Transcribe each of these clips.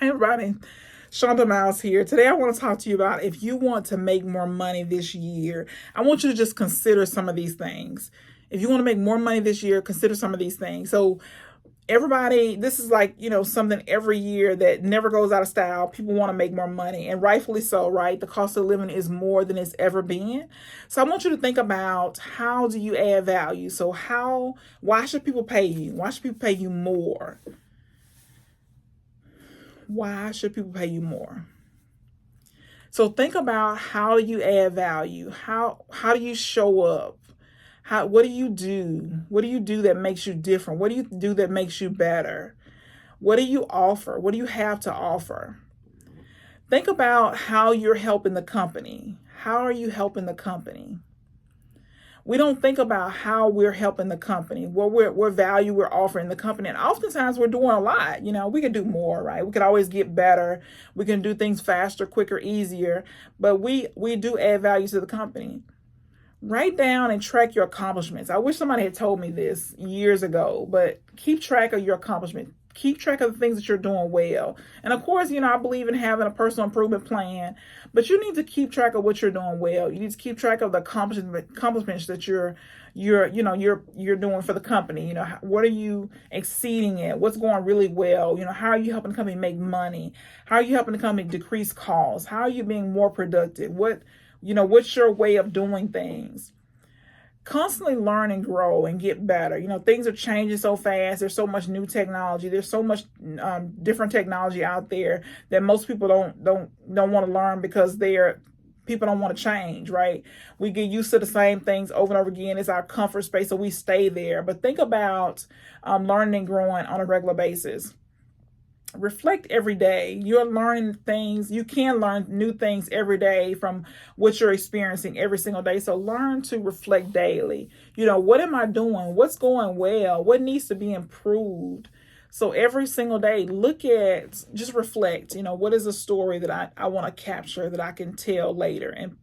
Hey everybody, Shonda Miles here. Today I want to talk to you about if you want to make more money this year, I want you to just consider some of these things. If you want to make more money this year, consider some of these things. So everybody, this is like, something every year that never goes out of style. People want to make more money, and rightfully so, right? The cost of living is more than it's ever been. So I want you to think about, how do you add value? So why should people pay you? Why should people pay you more? Why should people pay you more? So think about, how do you add value? How do you show up? What do you do? What do you do that makes you different? What do you do that makes you better? What do you offer? What do you have to offer? Think about how you're helping the company. How are you helping the company? We don't think about how we're helping the company, what value we're offering the company. And oftentimes we're doing a lot. We can do more, right? We could always get better. We can do things faster, quicker, easier. But we do add value to the company. Write down and track your accomplishments. I wish somebody had told me this years ago, but keep track of your accomplishments. Keep track of the things that you're doing well. And of course, I believe in having a personal improvement plan, but you need to keep track of what you're doing well. You need to keep track of the accomplishments that you're doing for the company. What are you exceeding at? What's going really well? How are you helping the company make money? How are you helping the company decrease costs? How are you being more productive? What's your way of doing things? Constantly learn and grow and get better. Things are changing so fast. There's so much new technology. There's so much different technology out there that most people don't want to learn, because people don't want to change, right? We get used to the same things over and over again. It's our comfort space, so we stay there. But think about learning and growing on a regular basis. Reflect every day. You're learning things. You can learn new things every day from what you're experiencing every single day. So learn to reflect daily. What am I doing? What's going well? What needs to be improved? So every single day, just reflect. What is a story that I want to capture, that I can tell later, and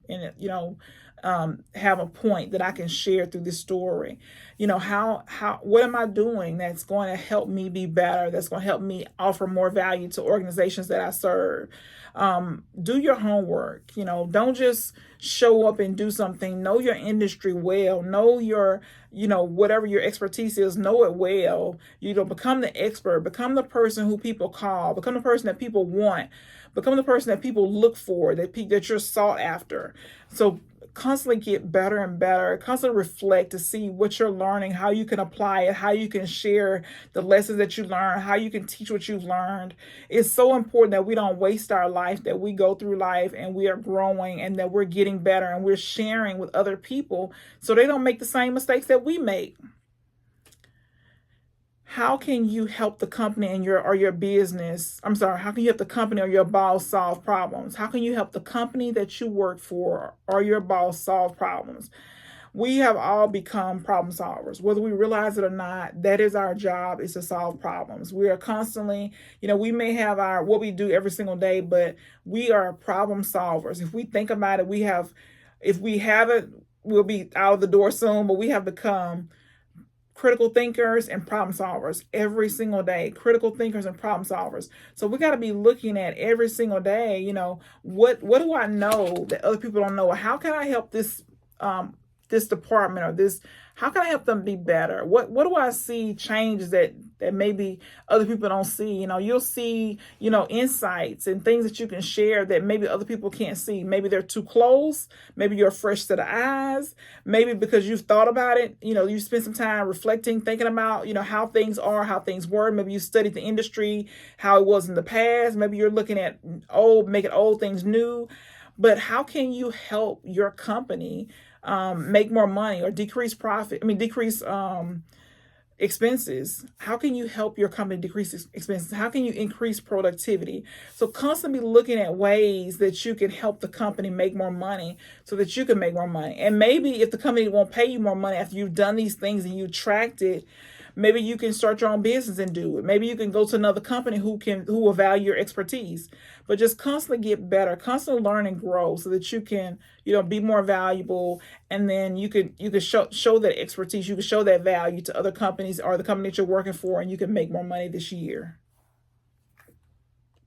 have a point that I can share through this story. What am I doing that's going to help me be better, that's going to help me offer more value to organizations that I serve? Do your homework. Don't just show up and do something. Know your industry well. Know your, whatever your expertise is, know it well. Become the expert. Become the person who people call. Become the person that people want. Become the person that people look for, that you're sought after. So constantly get better and better. Constantly reflect to see what you're learning, how you can apply it, how you can share the lessons that you learn, how you can teach what you've learned. It's so important that we don't waste our life, that we go through life and we are growing, and that we're getting better, and we're sharing with other people so they don't make the same mistakes that we make. How can you help the company or your business? I'm sorry, how can you help the company or your boss solve problems? How can you help the company that you work for or your boss solve problems? We have all become problem solvers, whether we realize it or not. That is our job, is to solve problems. We are constantly, we may have what we do every single day, but we are problem solvers. If we think about it, if we haven't, we'll be out of the door soon, but we have become critical thinkers and problem solvers every single day. Critical thinkers and problem solvers. So we got to be looking at every single day, what do I know that other people don't know? How can I help this department, or this, how can I help them be better? What do I see changes that maybe other people don't see? You'll see, insights and things that you can share that maybe other people can't see. Maybe they're too close. Maybe you're a fresh set of eyes. Maybe because you've thought about it, you spend some time reflecting, thinking about, how things are, how things were. Maybe you studied the industry, how it was in the past. Maybe you're looking at making old things new. But how can you help your company make more money, or decrease expenses? How can you help your company decrease expenses? How can you increase productivity? So constantly looking at ways that you can help the company make more money, so that you can make more money. And maybe if the company won't pay you more money after you've done these things and you tracked it, maybe you can start your own business and do it. Maybe you can go to another company who will value your expertise. But just constantly get better, constantly learn and grow, so that you can, be more valuable. And then you could show that expertise. You can show that value to other companies or the company that you're working for, and you can make more money this year.